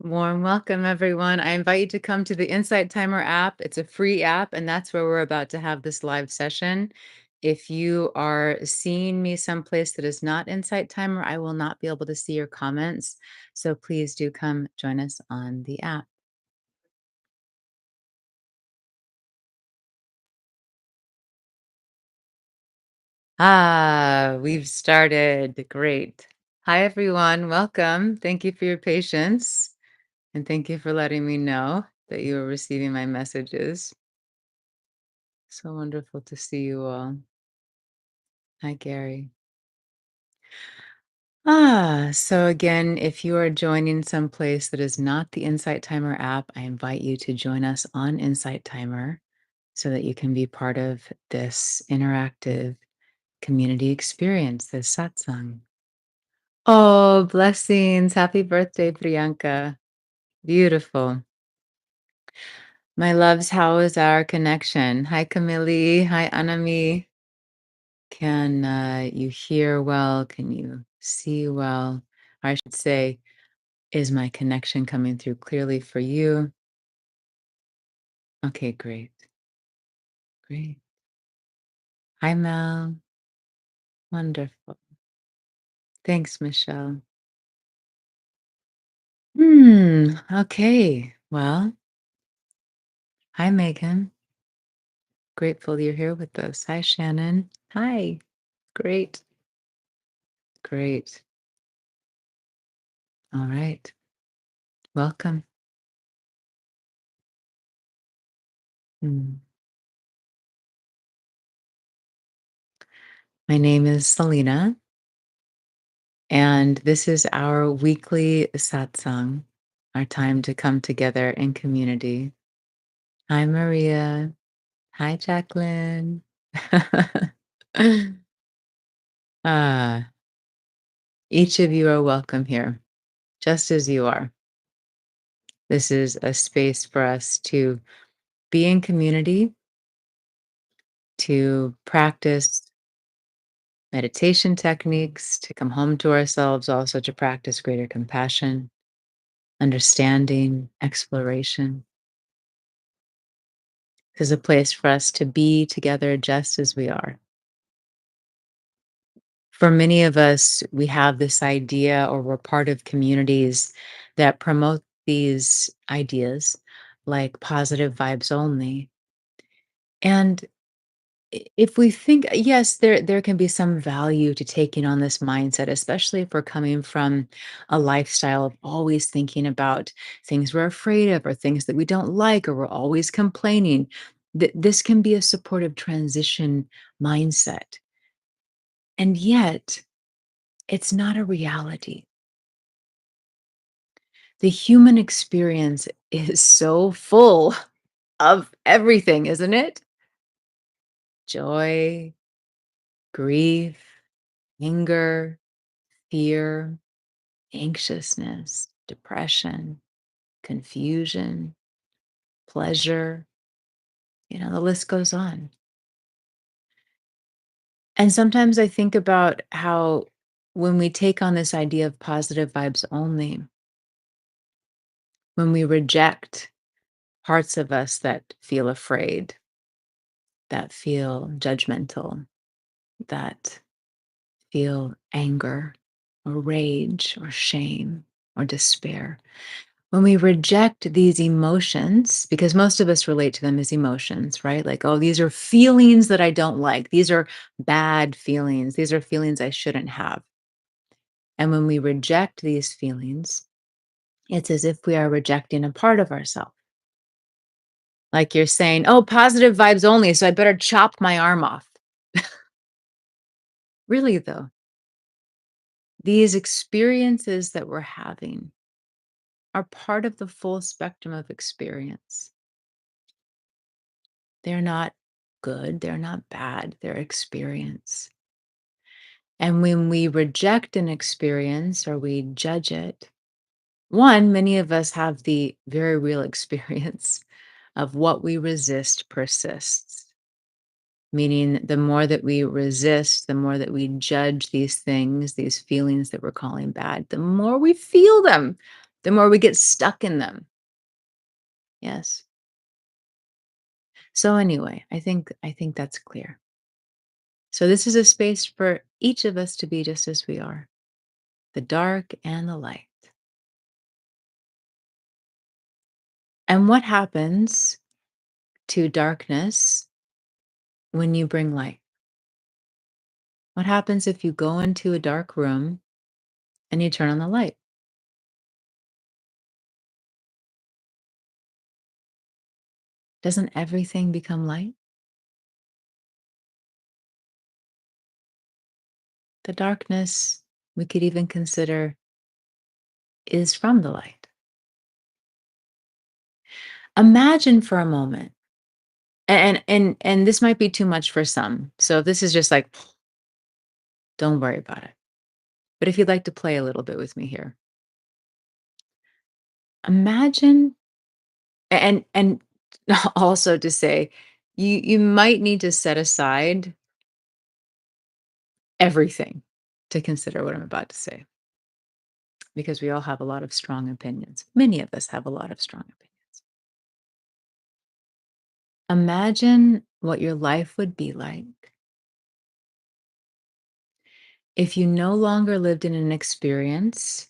Warm welcome, everyone. I invite you to come to the Insight Timer app. It's a free app, and that's where we're about to have this live session. If you are seeing me someplace that is not Insight Timer, I will not be able to see your comments. So please do come join us on the app. We've started. Great. Hi, everyone. Welcome. Thank you for your patience, and thank you for letting me know that you are receiving my messages. So wonderful to see you all. Hi, Gary. So again, if you are joining someplace that is not the Insight Timer app, I invite you to join us on Insight Timer so that you can be part of this interactive community experience, this satsang. Oh, blessings. Happy birthday, Priyanka. Beautiful. My loves, how is our connection? Hi, Camille. Hi, Anami. Can you hear well? Can you see well? I should say, is my connection coming through clearly for you? Okay, great. Great. Hi, Mel. Wonderful. Thanks, Michelle. Okay. Well, hi, Megan. Grateful you're here with us. Hi, Shannon. Hi. Great. Great. All right. Welcome. Hmm. My name is Selena, and this is our weekly satsang, our time to come together in community. Hi, Maria. Hi, Jacqueline. Ah, each of you are welcome here, just as you are. This is a space for us to be in community, to practice meditation techniques, to come home to ourselves, also to practice greater compassion, understanding, exploration. This is a place for us to be together just as we are. For many of us, we have this idea, or we're part of communities that promote these ideas like positive vibes only. And if we think, yes, there can be some value to taking on this mindset, especially if we're coming from a lifestyle of always thinking about things we're afraid of or things that we don't like, or we're always complaining. This can be a supportive transition mindset. And yet, it's not a reality. The human experience is so full of everything, isn't it? Joy, grief, anger, fear, anxiousness, depression, confusion, pleasure. The list goes on. And sometimes I think about how when we take on this idea of positive vibes only, when we reject parts of us that feel afraid, that feel judgmental, that feel anger or rage or shame or despair. When we reject these emotions, because most of us relate to them as emotions, right? Like, oh, these are feelings that I don't like. These are bad feelings. These are feelings I shouldn't have. And when we reject these feelings, it's as if we are rejecting a part of ourselves. Like you're saying, oh, positive vibes only. So I better chop my arm off. Really, though, these experiences that we're having are part of the full spectrum of experience. They're not good, they're not bad, they're experience. And when we reject an experience or we judge it, one, many of us have the very real experience of what we resist persists. Meaning, the more that we resist, the more that we judge these things, these feelings that we're calling bad, the more we feel them. the more we get stuck in them. Yes. So anyway, I think that's clear. So this is a space for each of us to be just as we are, the dark and the light. And what happens to darkness when you bring light? What happens if you go into a dark room and you turn on the light? Doesn't everything become light? The darkness, we could even consider, is from the light. Imagine for a moment, and this might be too much for some. So if this is just like, don't worry about it. But if you'd like to play a little bit with me here, imagine, and also to say, you might need to set aside everything to consider what I'm about to say, because we all have a lot of strong opinions. Many of us have a lot of strong opinions. Imagine what your life would be like if you no longer lived in an experience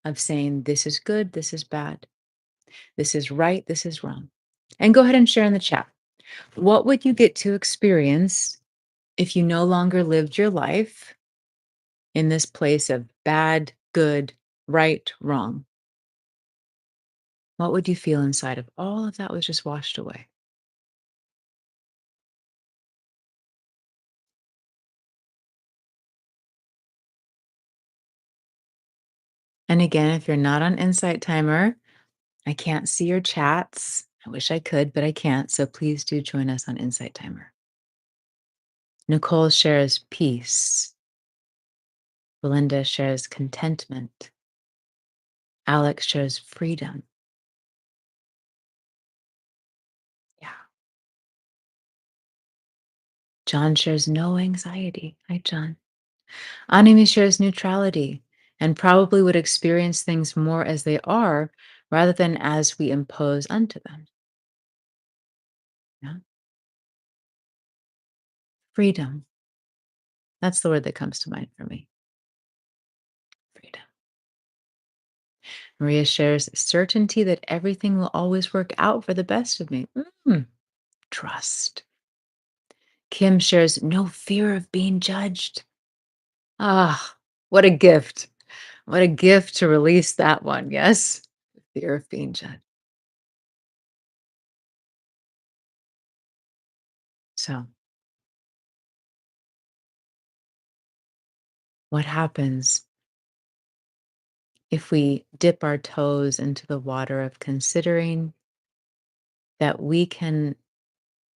of saying, this is good, this is bad, this is right, this is wrong. And go ahead and share in the chat. What would you get to experience if you no longer lived your life in this place of bad, good, right, wrong? What would you feel inside if all of that was just washed away? And again, if you're not on Insight Timer, I can't see your chats. I wish I could, but I can't. So please do join us on Insight Timer. Nicole shares peace. Belinda shares contentment. Alex shares freedom. Yeah. John shares no anxiety. Hi, John. Anime shares neutrality and probably would experience things more as they are rather than as we impose unto them. Yeah. Freedom. That's the word that comes to mind for me. Freedom. Maria shares certainty that everything will always work out for the best of me. Trust. Kim shares no fear of being judged. Ah, what a gift. What a gift to release that one. Yes. The fear of being judged. So, what happens if we dip our toes into the water of considering that we can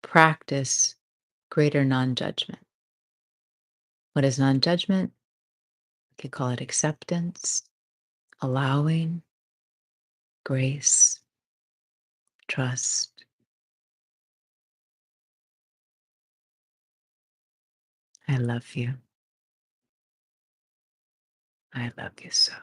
practice greater non judgment? What is non judgment? We could call it acceptance, allowing, grace, trust. I love you. I love you so.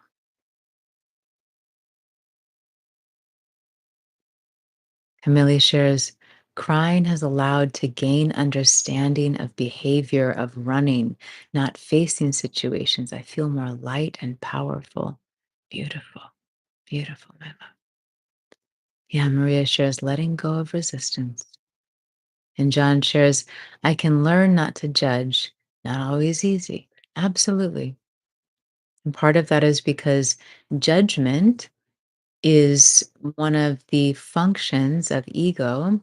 Camille shares, crying has allowed to gain understanding of behavior of running, not facing situations. I feel more light and powerful. Beautiful, beautiful, my love. Yeah, Maria shares, letting go of resistance. And John shares, I can learn not to judge, not always easy. Absolutely. And part of that is because judgment is one of the functions of ego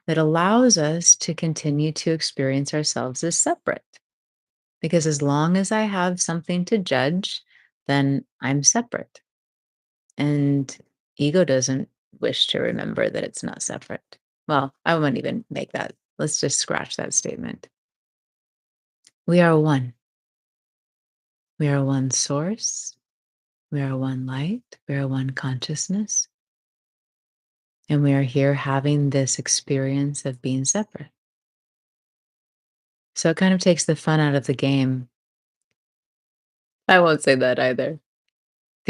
that allows us to continue to experience ourselves as separate. Because as long as I have something to judge, then I'm separate. And ego doesn't wish to remember that it's not separate. Well, I won't even make that. Let's just scratch that statement. We are one. We are one source. We are one light. We are one consciousness. And we are here having this experience of being separate. So it kind of takes the fun out of the game. I won't say that either.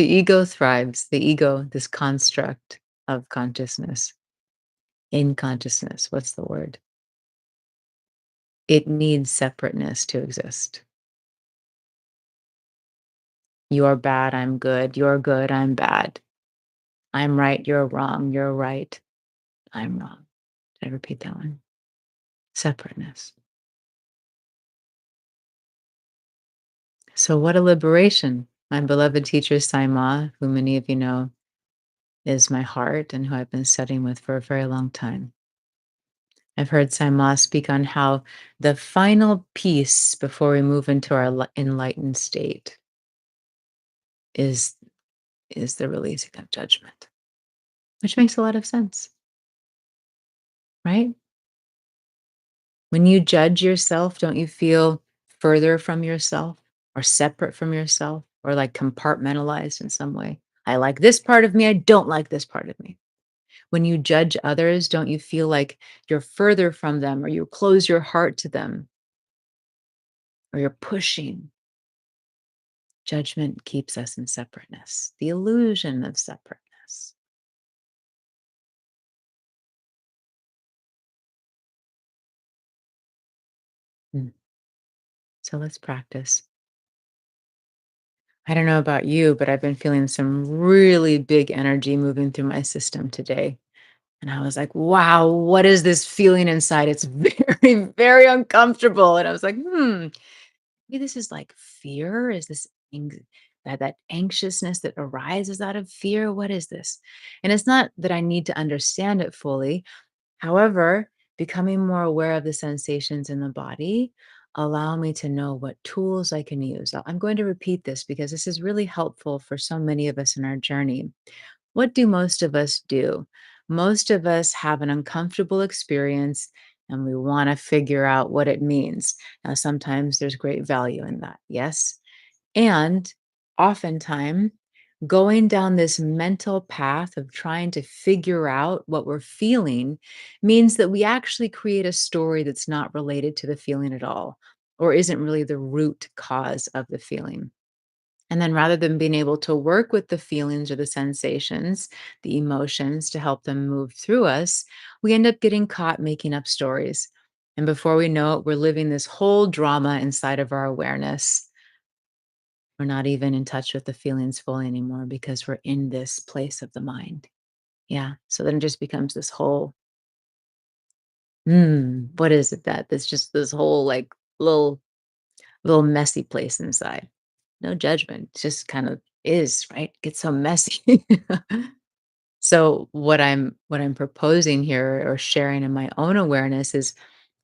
The ego thrives. The ego, this construct of consciousness, in consciousness, what's the word? It needs separateness to exist. You're bad, I'm good. You're good, I'm bad. I'm right, you're wrong. You're right, I'm wrong. Did I repeat that one? Separateness. So, what a liberation. My beloved teacher, Saima, who many of you know is my heart and who I've been studying with for a very long time. I've heard Saima speak on how the final piece before we move into our enlightened state is, is the releasing of judgment, which makes a lot of sense, right? When you judge yourself, don't you feel further from yourself or separate from yourself or like compartmentalized in some way? I like this part of me. I don't like this part of me. When you judge others, don't you feel like you're further from them or you close your heart to them or you're pushing? Judgment keeps us in separateness, the illusion of separateness. Mm. So let's practice. I don't know about you, but I've been feeling some really big energy moving through my system today. And I was like, wow, what is this feeling inside? It's very, very uncomfortable. And I was like, maybe this is like fear. Is this that anxiousness that arises out of fear? What is this? And it's not that I need to understand it fully. However, becoming more aware of the sensations in the body allow me to know what tools I can use. I'm going to repeat this because this is really helpful for so many of us in our journey. What do most of us do? Most of us have an uncomfortable experience and we want to figure out what it means. Now, sometimes there's great value in that, yes. And oftentimes, going down this mental path of trying to figure out what we're feeling means that we actually create a story that's not related to the feeling at all, or isn't really the root cause of the feeling. And then rather than being able to work with the feelings or the sensations, the emotions to help them move through us, we end up getting caught making up stories. And before we know it, we're living this whole drama inside of our awareness. We're not even in touch with the feelings fully anymore because we're in this place of the mind. Yeah. So then it just becomes this whole, what is it that's just this whole like little messy place inside. No judgment. It just kind of is, right? Gets so messy. So what I'm proposing here or sharing in my own awareness is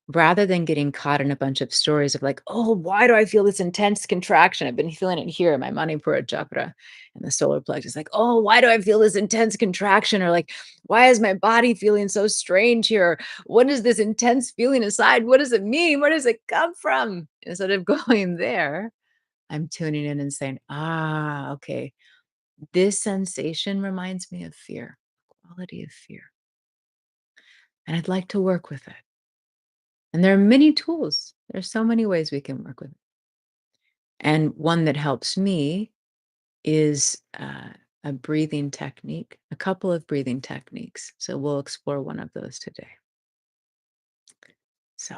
rather than getting caught in a bunch of stories of like, oh, why do I feel this intense contraction? I've been feeling it here in my Manipura chakra and the solar plexus. Like, oh, why do I feel this intense contraction? Or like, why is my body feeling so strange here? What is this intense feeling inside? What does it mean? Where does it come from? Instead of going there, I'm tuning in and saying, ah, okay, this sensation reminds me of fear, quality of fear. And I'd like to work with it. And there are many tools. There's so many ways we can work with it. And one that helps me is a breathing technique, a couple of breathing techniques. So we'll explore one of those today. So,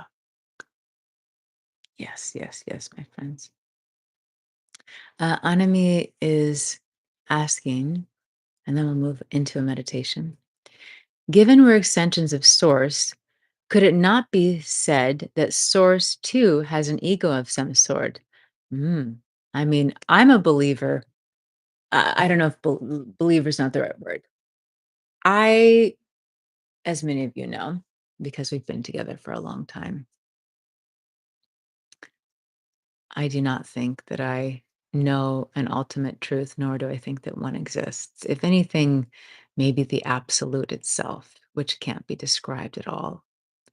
yes, yes, yes, my friends. Anami is asking, and then we'll move into a meditation. Given we're extensions of Source, could it not be said that Source too has an ego of some sort? Mm. I mean, I'm a believer. I don't know if believer is not the right word. I, as many of you know, because we've been together for a long time, I do not think that I know an ultimate truth, nor do I think that one exists. If anything, maybe the absolute itself, which can't be described at all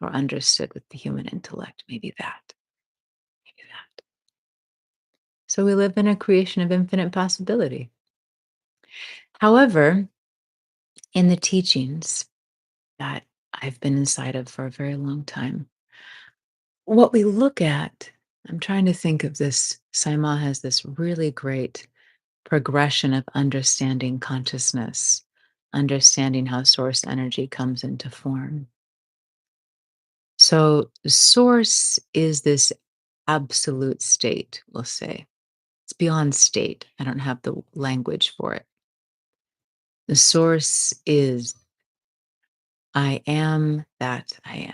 or understood with the human intellect. Maybe that. Maybe that. So we live in a creation of infinite possibility. However, in the teachings that I've been inside of for a very long time, what we look at, I'm trying to think of this. Saima has this really great progression of understanding consciousness, understanding how source energy comes into form. So, source is this absolute state, we'll say. It's beyond state. I don't have the language for it. The source is I am that I am,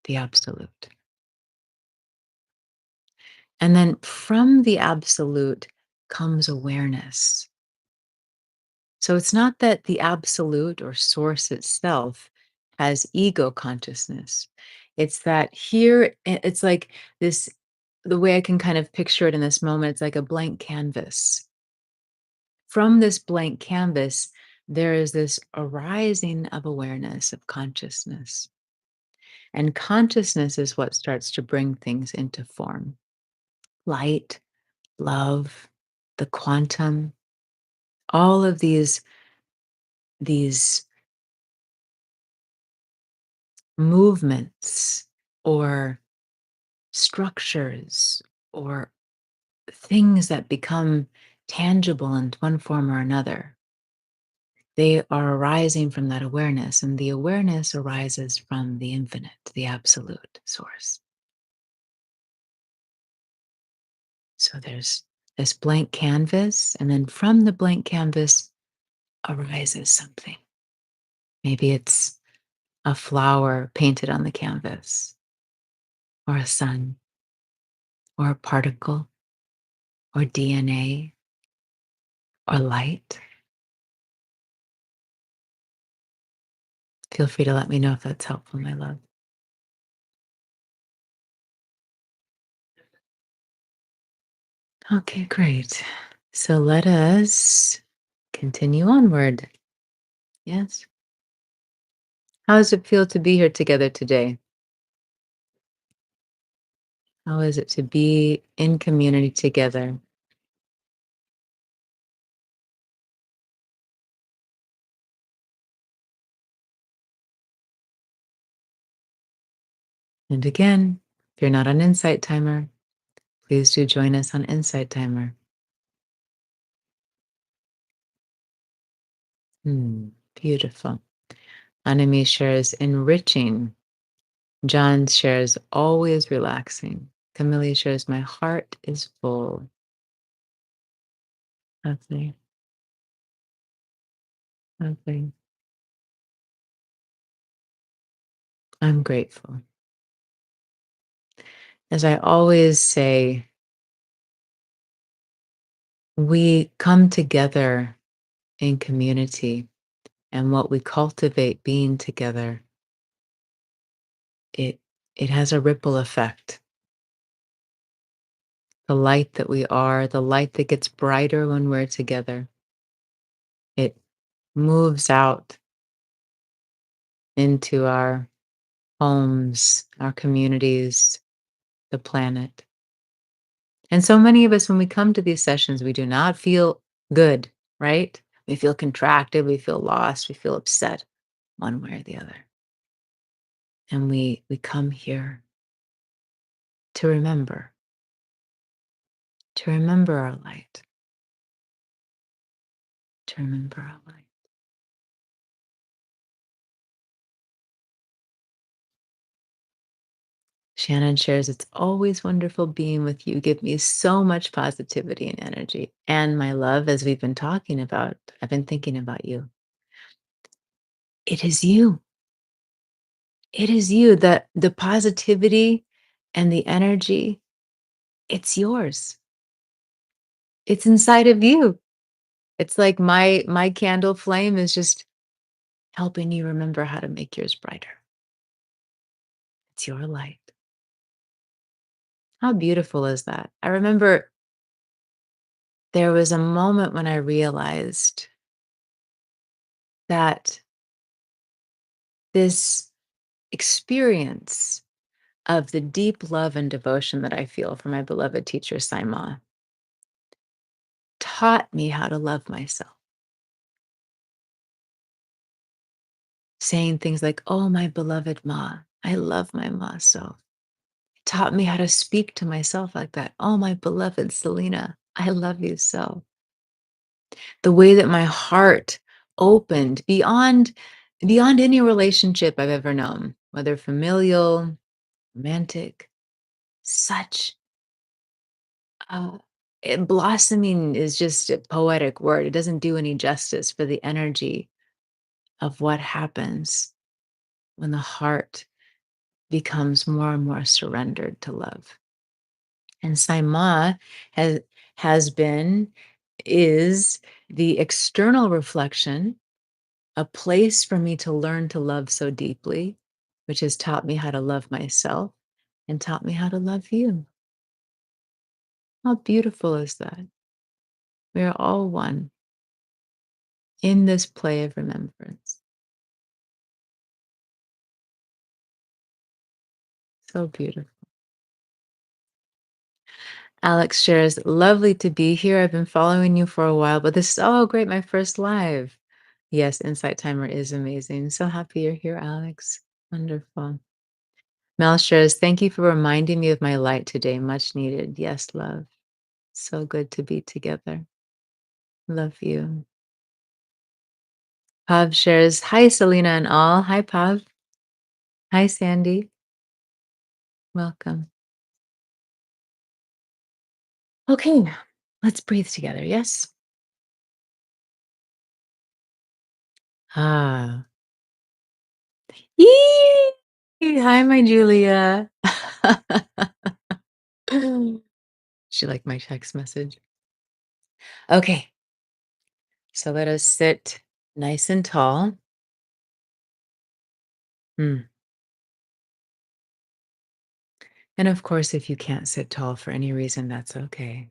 the absolute. And then from the absolute comes awareness. So it's not that the absolute or source itself has ego consciousness. It's that here, it's like this, the way I can kind of picture it in this moment, it's like a blank canvas. From this blank canvas, there is this arising of awareness, of consciousness. And consciousness is what starts to bring things into form. Light, love, the quantum, all of these movements or structures or things that become tangible in one form or another. They are arising from that awareness, and the awareness arises from the infinite, the absolute source. So there's this blank canvas, and then from the blank canvas arises something. Maybe it's a flower painted on the canvas, or a sun, or a particle, or DNA, or light. Feel free to let me know if that's helpful, my love. Okay, great. So let us continue onward. Yes. How does it feel to be here together today? How is it to be in community together? And again, if you're not on Insight Timer, please do join us on Insight Timer. Beautiful. Anime shares enriching. John shares always relaxing. Camille shares my heart is full. Lovely. Lovely. I'm grateful. As I always say, we come together in community, and what we cultivate being together, it it has a ripple effect. The light that we are, the light that gets brighter when we're together, it moves out into our homes, our communities, the planet. And so many of us, when we come to these sessions, we do not feel good, right? We feel contracted, we feel lost, we feel upset one way or the other. And we come here to remember our light, to remember our light. Shannon shares, it's always wonderful being with you. You give me so much positivity and energy. And my love, as we've been talking about, I've been thinking about you. It is you. It is you. The positivity and the energy, it's yours. It's inside of you. It's like my candle flame is just helping you remember how to make yours brighter. It's your light. How beautiful is that? I remember there was a moment when I realized that this experience of the deep love and devotion that I feel for my beloved teacher, Saima, taught me how to love myself. Saying things like, oh, my beloved Ma, I love my Ma so. It taught me how to speak to myself like that. Oh, my beloved Selena, I love you so. The way that my heart opened beyond any relationship I've ever known, whether familial, romantic, such blossoming is just a poetic word. It doesn't do any justice for the energy of what happens when the heart becomes more and more surrendered to love. And Saima has has been, is the external reflection, a place for me to learn to love so deeply, which has taught me how to love myself and taught me how to love you. How beautiful is that? We are all one in this play of remembrance. So beautiful. Alex shares, lovely to be here. I've been following you for a while, but this is oh great, my first live. Yes, Insight Timer is amazing. So happy you're here, Alex. Wonderful. Mel shares, thank you for reminding me of my light today. Much needed. Yes, love. So good to be together. Love you. Pav shares, hi, Selena and all. Hi, Pav. Hi, Sandy. Welcome. Okay, let's breathe together. Yes. Ah. Yee! Hi, my Julia. She liked my text message. Okay, so let us sit nice and tall. Hmm. And of course, if you can't sit tall for any reason, that's okay.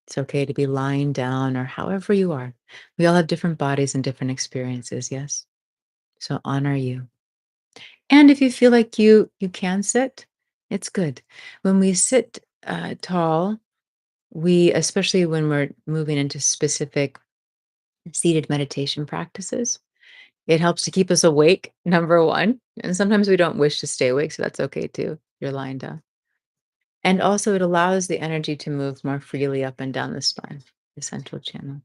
It's okay to be lying down or however you are. We all have different bodies and different experiences, yes? So honor you. And if you feel like you can sit, it's good. When we sit tall, we, especially when we're moving into specific seated meditation practices, it helps to keep us awake, number one. And sometimes we don't wish to stay awake, so that's okay too. You're lying down. And also, it allows the energy to move more freely up and down the spine, the central channel.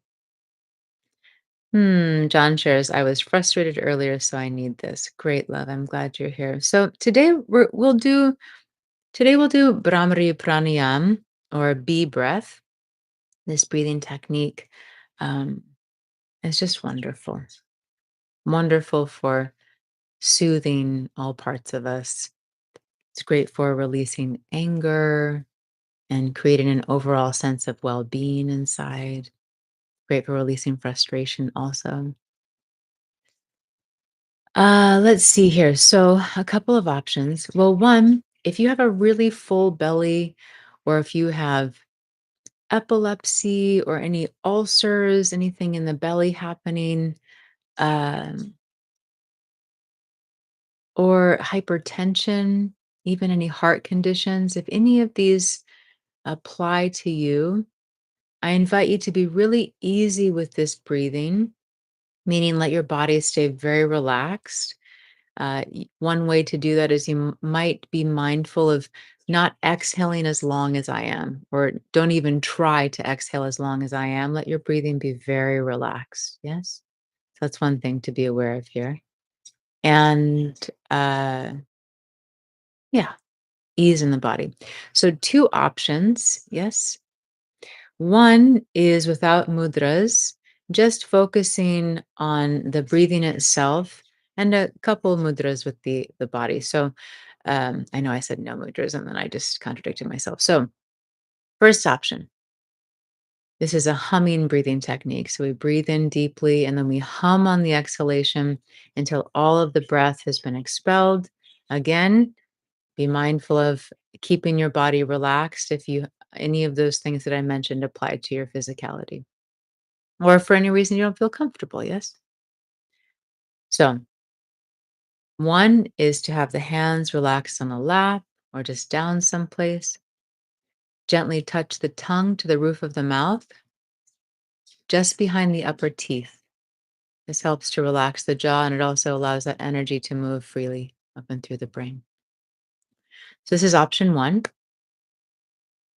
John shares, I was frustrated earlier, so I need this. Great, love. I'm glad you're here. So today we'll do Brahmari Pranayam, or B breath. This breathing technique um, is just wonderful. Wonderful for soothing all parts of us. It's great for releasing anger and creating an overall sense of well-being inside. Great for releasing frustration also. Let's see here. So, a couple of options. Well, one, if you have a really full belly, or if you have epilepsy or any ulcers, anything in the belly happening, um, or hypertension, even any heart conditions, if any of these apply to you, I invite you to be really easy with this breathing, meaning let your body stay very relaxed. One way to do that is you might be mindful of not exhaling as long as I am, or don't even try to exhale as long as I am. Let your breathing be very relaxed. Yes. So that's one thing to be aware of here. And uh, yeah, ease in the body. So, two options. Yes. One is without mudras, just focusing on the breathing itself, and a couple mudras with the body. So I know I said no mudras and then I just contradicted myself. So first option, this is a humming breathing technique. So we breathe in deeply and then we hum on the exhalation until all of the breath has been expelled. Again, be mindful of keeping your body relaxed if you any of those things that I mentioned apply to your physicality. Or if for any reason you don't feel comfortable, yes? So, one is to have the hands relaxed on the lap or just down someplace. Gently touch the tongue to the roof of the mouth, just behind the upper teeth. This helps to relax the jaw and it also allows that energy to move freely up and through the brain. So, this is option one.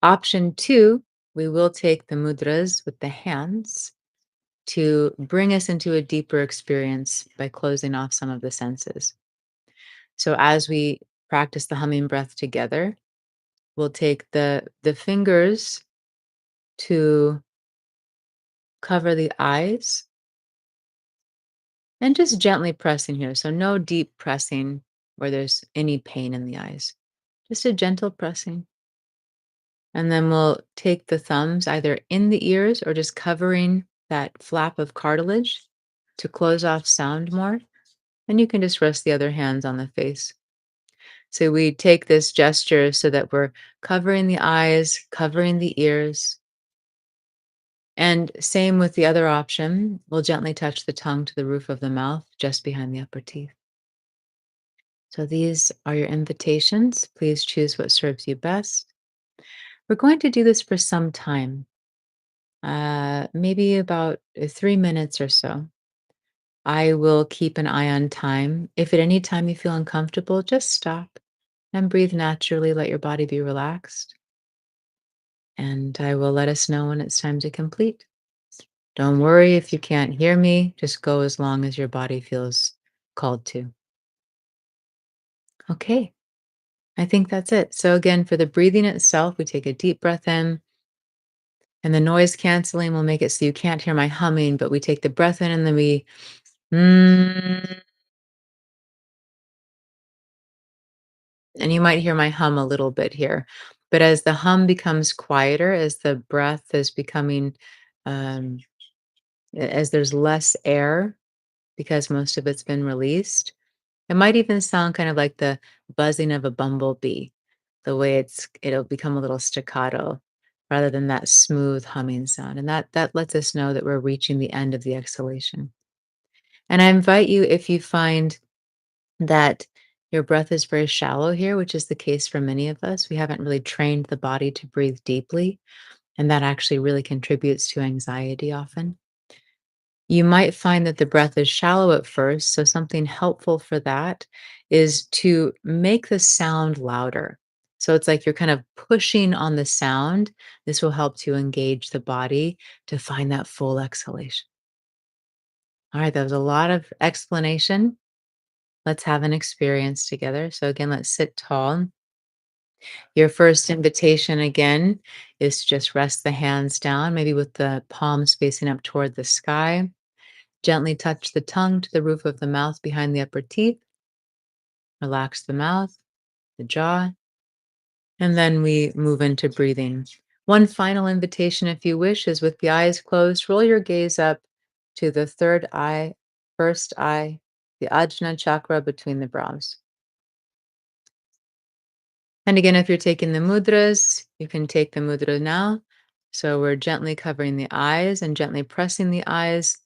Option two we will take the mudras with the hands to bring us into a deeper experience by closing off some of the senses. So as we practice the humming breath together, we'll take the fingers to cover the eyes and just gently pressing here. So no deep pressing where there's any pain in the eyes. Just a gentle pressing. And then we'll take the thumbs either in the ears or just covering that flap of cartilage to close off sound more. And you can just rest the other hands on the face. So we take this gesture so that we're covering the eyes, covering the ears. And same with the other option. We'll gently touch the tongue to the roof of the mouth, just behind the upper teeth. So these are your invitations. Please choose what serves you best. We're going to do this for some time, maybe about 3 minutes or so. I will keep an eye on time. If at any time you feel uncomfortable, just stop and breathe naturally. Let your body be relaxed. And I will let us know when it's time to complete. Don't worry if you can't hear me, just go as long as your body feels called to. Okay, I think that's it. So, again, for the breathing itself, we take a deep breath in, and the noise canceling will make it so you can't hear my humming, but we take the breath in and then we, mm, and you might hear my hum a little bit here. But as the hum becomes quieter, as the breath is becoming, um, as there's less air because most of it's been released, it might even sound kind of like the buzzing of a bumblebee, the way it'll become a little staccato rather than that smooth humming sound. And that lets us know that we're reaching the end of the exhalation. And I invite you, if you find that your breath is very shallow here, which is the case for many of us, we haven't really trained the body to breathe deeply, and that actually really contributes to anxiety often. You might find that the breath is shallow at first, so something helpful for that is to make the sound louder. So it's like you're kind of pushing on the sound. This will help to engage the body to find that full exhalation. All right, that was a lot of explanation. Let's have an experience together. So, again, let's sit tall. Your first invitation again is to just rest the hands down, maybe with the palms facing up toward the sky. Gently touch the tongue to the roof of the mouth behind the upper teeth. Relax the mouth, the jaw, and then we move into breathing. One final invitation, if you wish, is with the eyes closed, roll your gaze up to the third eye, first eye, the Ajna chakra between the brows. And again, if you're taking the mudras, you can take the mudra now. So we're gently covering the eyes and gently pressing the eyes.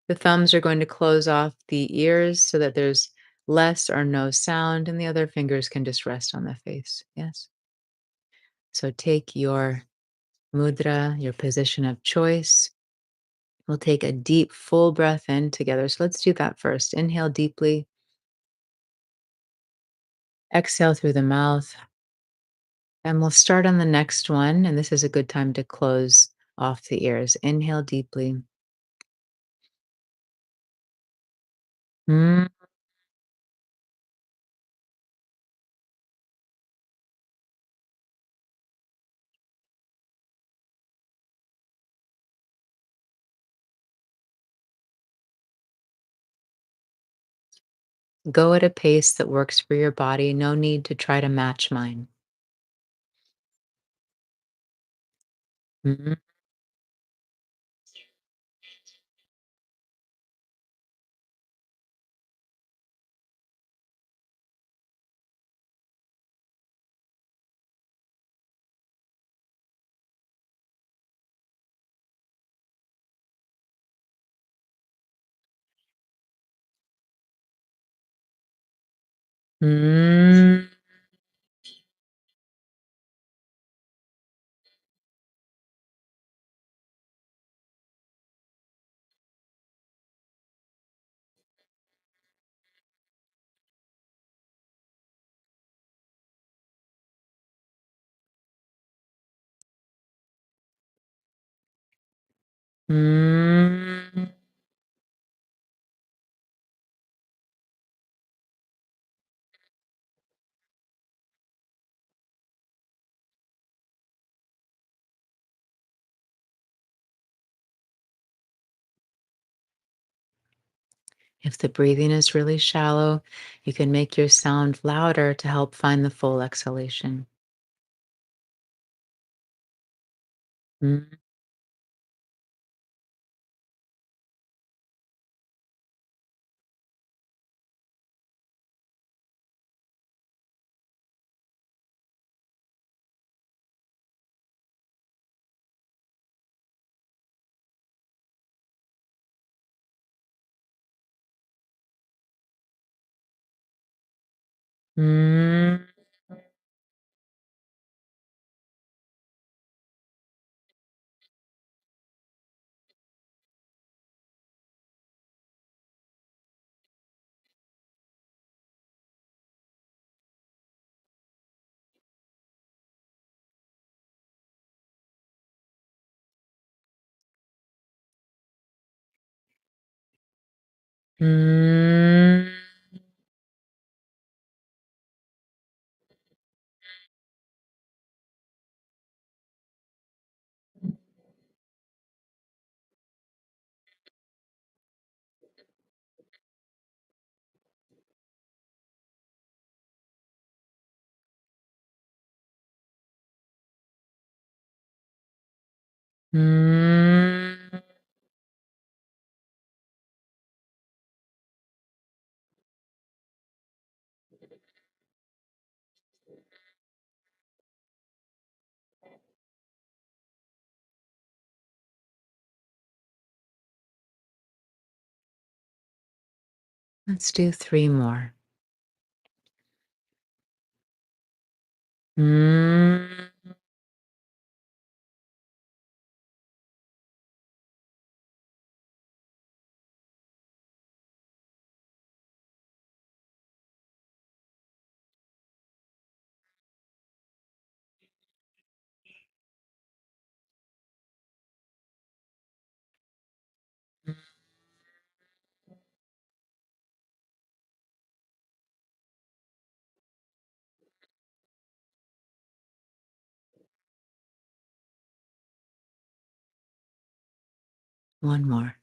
The thumbs are going to close off the ears so that there's less or no sound, and the other fingers can just rest on the face. Yes. So take your mudra, your position of choice. We'll take a deep, full breath in together. So let's do that first. Inhale deeply, exhale through the mouth. And we'll start on the next one. And this is a good time to close off the ears. Inhale deeply. Mm. Go at a pace that works for your body. No need to try to match mine. Mhm. Mm. Mm. If the breathing is really shallow, you can make your sound louder to help find the full exhalation. Mm. Mm. Mm. Mm. Let's do three more. Mm. One more.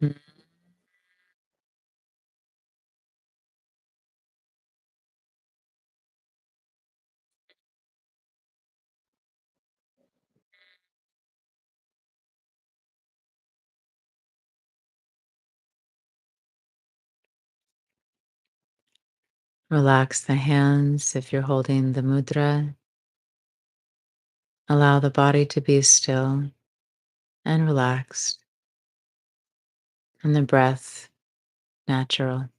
Mm. Relax the hands if you're holding the mudra. Allow the body to be still and relaxed, and the breath natural.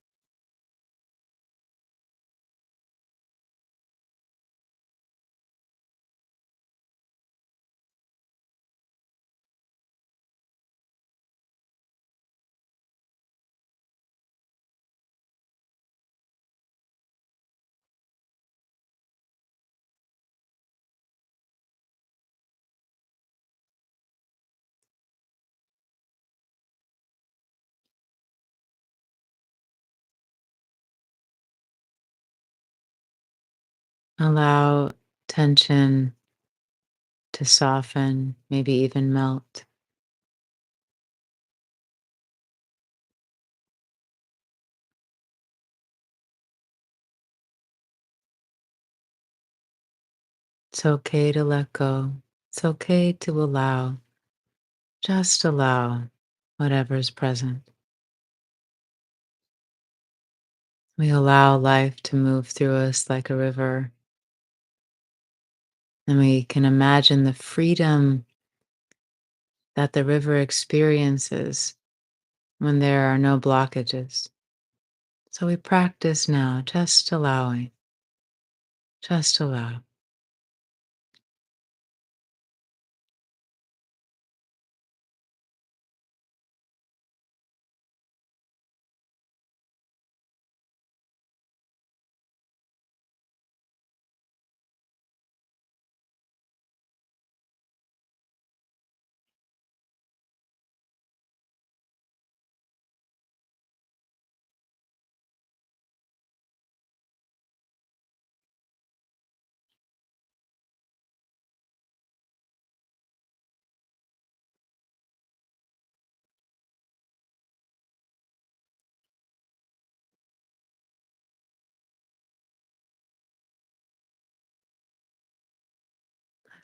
Allow tension to soften, maybe even melt. It's okay to let go. It's okay to allow, just allow whatever is present. We allow life to move through us like a river, and we can imagine the freedom that the river experiences when there are no blockages. So we practice now just allowing, just allow.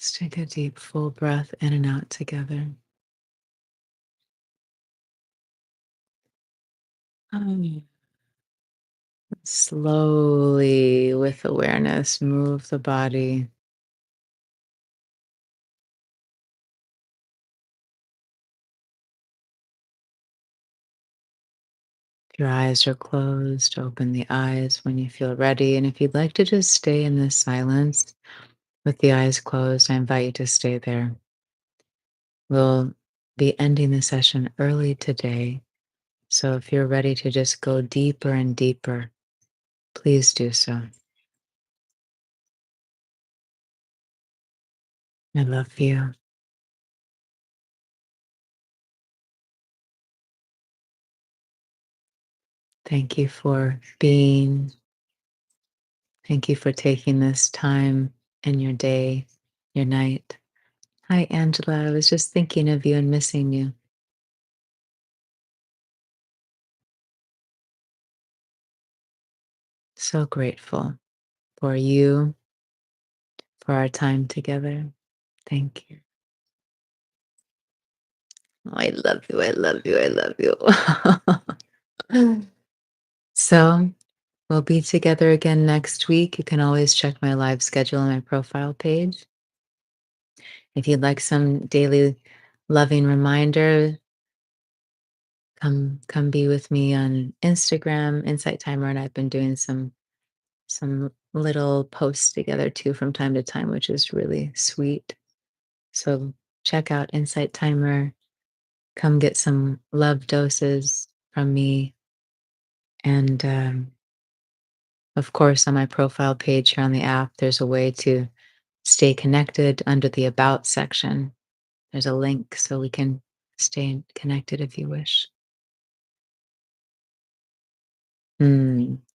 Let's take a deep, full breath in and out together. Um, Slowly, with awareness, move the body. If your eyes are closed, open the eyes when you feel ready. And if you'd like to just stay in this silence with the eyes closed, I invite you to stay there. We'll be ending the session early today. So if you're ready to just go deeper and deeper, please do so. I love you. Thank you for being. Thank you for taking this time in your day, your night. Hi, Angela. I was just thinking of you and missing you. So grateful for you, for our time together. Thank you. Oh, I love you. I love you. I love you. So, we'll be together again next week. You can always check my live schedule on my profile page. If you'd like some daily loving reminder, come be with me on Instagram, Insight Timer, and I've been doing some little posts together too from time to time, which is really sweet. So check out Insight Timer. Come get some love doses from me. And of course, on my profile page here on the app, there's a way to stay connected under the About section. There's a link so we can stay connected if you wish.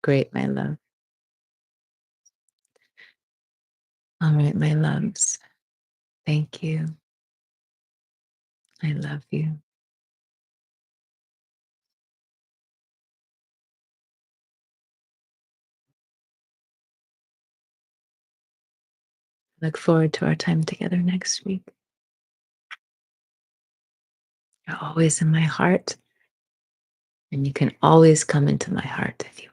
Great, my love. All right, my loves. Thank you. I love you. Look forward to our time together next week. You're always in my heart, and you can always come into my heart if you